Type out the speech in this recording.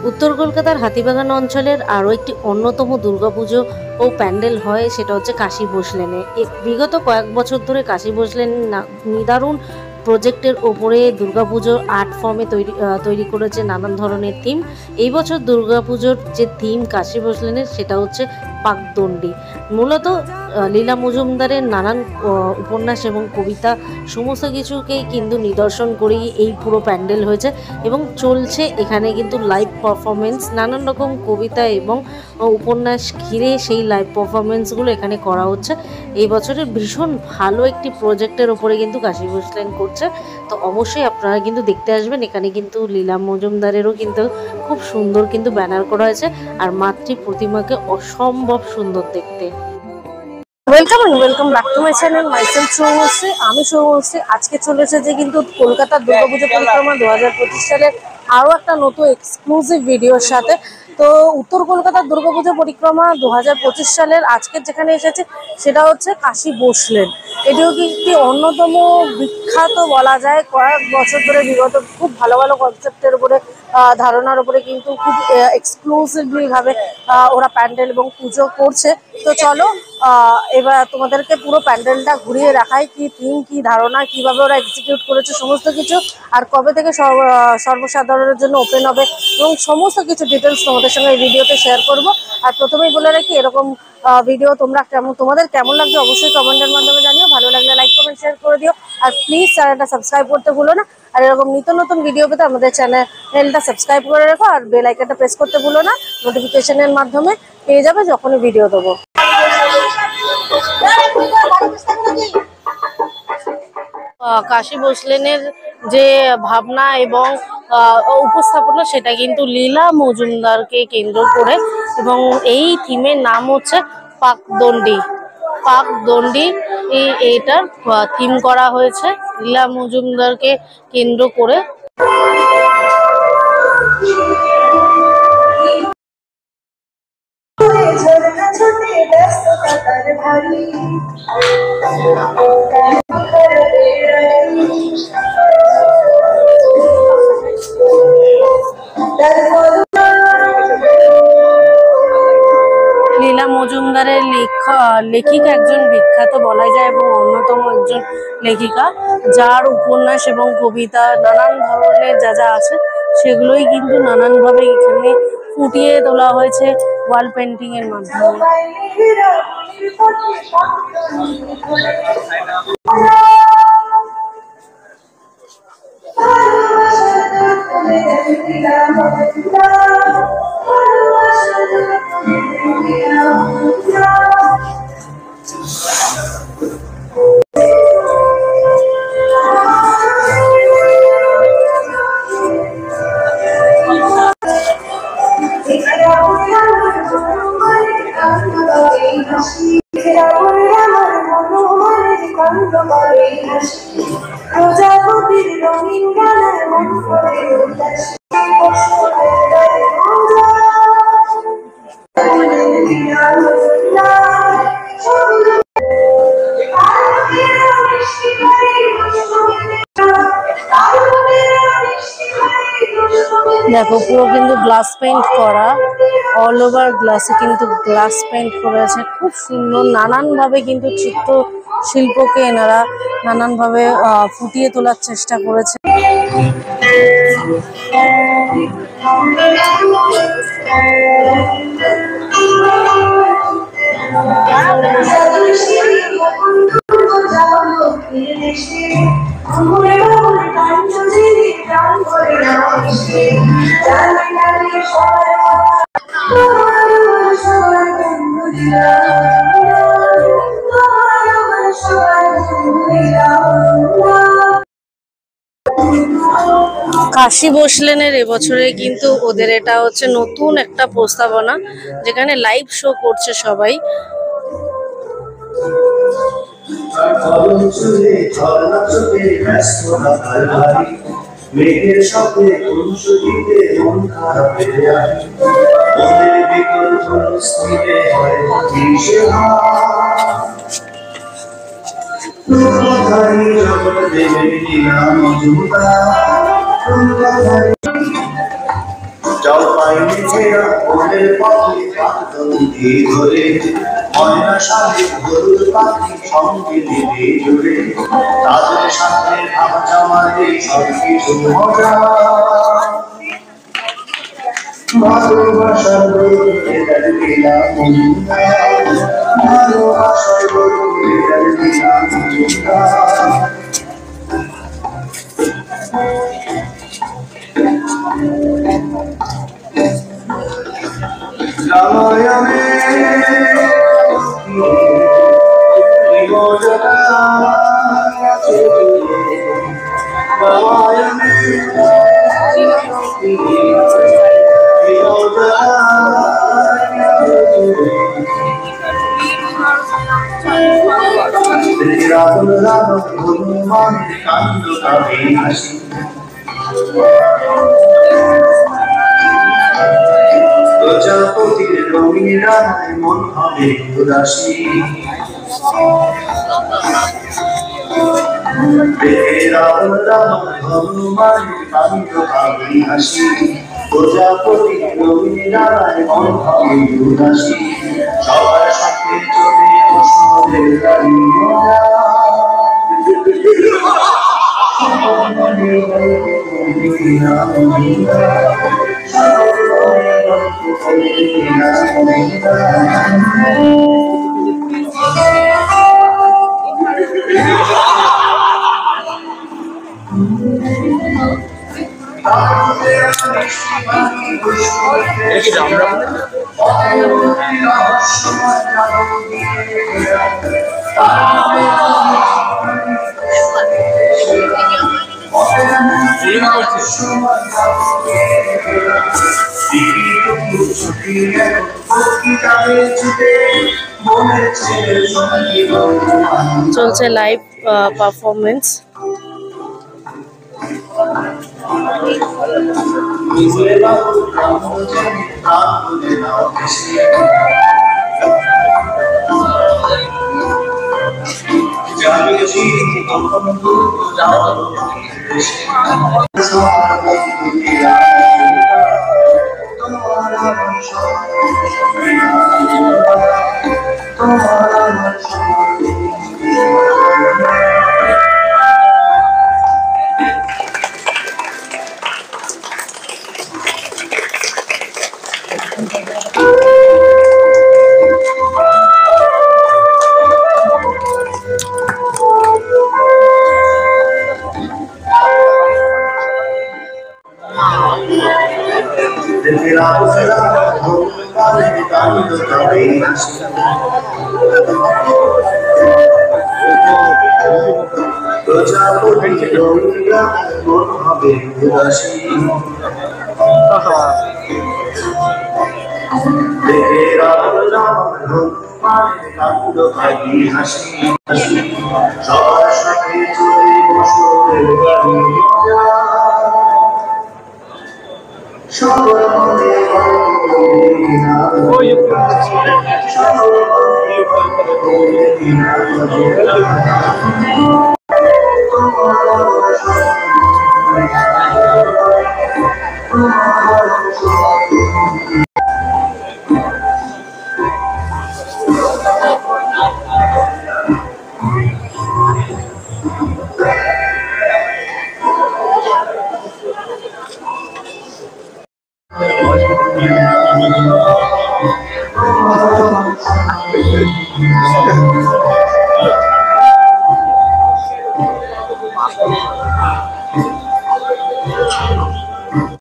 উত্তর কলকাতার হাতিবাগান অঞ্চলের আরও একটি অন্যতম দুর্গাপুজো ও প্যান্ডেল হয়, সেটা হচ্ছে কাশী ভোসলেনে। বিগত কয়েক বছর ধরে কাশী ভোসলেন নিদারুণ প্রজেক্টের ওপরে দুর্গাপুজোর আর্ট ফর্মে তৈরি করেছে নানান ধরনের থিম। এই বছর দুর্গাপুজোর যে থিম কাশী ভোসলেনের সেটা হচ্ছে পাকদণ্ডী। মূলত লীলা মজুমদারের নানান উপন্যাস এবং কবিতা সমস্ত কিছুকেই কিন্তু নিদর্শন করেই এই পুরো প্যান্ডেল হয়েছে এবং চলছে এখানে কিন্তু লাইভ পারফরমেন্স। নানান রকম কবিতা এবং উপন্যাস ঘিরে সেই লাইভ পারফরমেন্সগুলো এখানে করা হচ্ছে। এই বছরের ভীষণ ভালো একটি প্রজেক্টের ওপরে কিন্তু কাশী ভোসলেন করছে, তো অবশ্যই আপনারা কিন্তু দেখতে আসবেন। এখানে কিন্তু লীলা মজুমদারেরও কিন্তু খুব সুন্দর কিন্তু ব্যানার করা হয়েছে, আর মাতৃ প্রতিমাকে অসম্ভব সুন্দর দেখতে। Welcome back to my channel, myself Soumashree. আমি সৌমশ্রী। আজকে চলেছে যে কিন্তু কলকাতার দুর্গাপুজো পরিক্রমা 2025 সালের আরও একটা নতুন এক্সক্লুসিভ ভিডিওর সাথে। তো উত্তর কলকাতার দুর্গাপুজো পরিক্রমা 2025 সালের আজকের যেখানে এসেছে সেটা হচ্ছে কাশী ভোসলেন। এটিও কি একটি অন্যতম বিখ্যাত বলা যায়, কয়েক বছর ধরে বিগত খুব ভালো ভালো কনসেপ্টের উপরে ধারণার উপরে কিন্তু খুব এক্সক্লুসিভলি ভাবে ওরা প্যান্ডেল এবং পুজো করছে। তো চলো এবার তোমাদেরকে পুরো প্যান্ডেলটা ঘুরিয়ে দেখাই, কি থিম, কি ধারণা, কিভাবে ওরা এক্সিকিউট করেছে সমস্ত কিছু, আর কবে থেকে সর্বসাধারণের জন্য ওপেন হবে এবং সমস্ত কিছু ডিটেলস তোমাদের সঙ্গে এই ভিডিওতে শেয়ার করব। আর প্রথমেই বলে রাখি, এরকম ভিডিও তোমাদের কেমন লাগছে অবশ্যই কমেন্টের মাধ্যমে জানিও। ভালো লাগলে লাইক কমেন্ট শেয়ার করে দিও, আর প্লিজ চ্যানেলটা সাবস্ক্রাইব করতে ভুলো না। আর এরকম নিত্য নতুন ভিডিও পেতে আমাদের চ্যানেলটা সাবস্ক্রাইব করে রাখো, আর বেল আইকনটা প্রেস করতে ভুলো না। নোটিফিকেশনের মাধ্যমে পেয়ে যাবে যখনই ভিডিও দেবো। কাশী ভোসলেনের যে ভাবনা এবং উপস্থাপনা সেটা কিন্তু লীলা মজুমদারকে কেন্দ্র করে, এবং এই থিমের নাম হচ্ছে পাকদণ্ডী এইটার থিম করা হয়েছে লীলা মজুমদারকে কেন্দ্র করে। লীলা মজুমদারের লেখিকা একজন বিখ্যাত বলা যায় এবং অন্যতম একজন লেখিকা, যার উপন্যাস এবং কবিতা নানান ধরনের যা আছে সেগুলোই কিন্তু নানানভাবে এখানে ফুটিয়ে তোলা হয়েছে ওয়াল পেন্টিং এর মাধ্যমে। দেখো পুরো কিন্তু গ্লাস পেইন্ট করা, অল ওভার গ্লাসে কিন্তু গ্লাস পেইন্ট করেছে, খুব সুন্দর। নানানভাবে কিন্তু চিত্র শিল্পকে এনারা নানানভাবে ফুটিয়ে তোলার চেষ্টা করেছে। কাশী ভোসলেনের এবছরে কিন্তু ওদের এটা হচ্ছে নতুন একটা প্রস্তাবনা, যেখানে লাইভ শো করছে সবাই। মেঘের সাথে মন খারাপে জলপাই মেঘেরা ওদের পথে পাতন্তি ধরে ময়না সাথে হলুদ পাখি সঙ্গে নেবে জুড়ে তাদের সাথে ভাবছা মাঝে সব কিছু মজা ভালোবাসার গল্পে দিলাম ভালোবাসার গল্পে দিলাম রামায়ণে হনুমান কান্দ কাবে হাসি প্রজাপতির রঙিনা মন হবে উদাসী রাম রাম হনুমান কান্দ কাবে হাসি প্রজাপতির রঙিনা মন হবে উদাসী সবার সাথে চলে বসে গাড়ি চলছে লাইভ পারফরমেন্স। সবার সাথে চলে বসে গাড়ি সবার মনে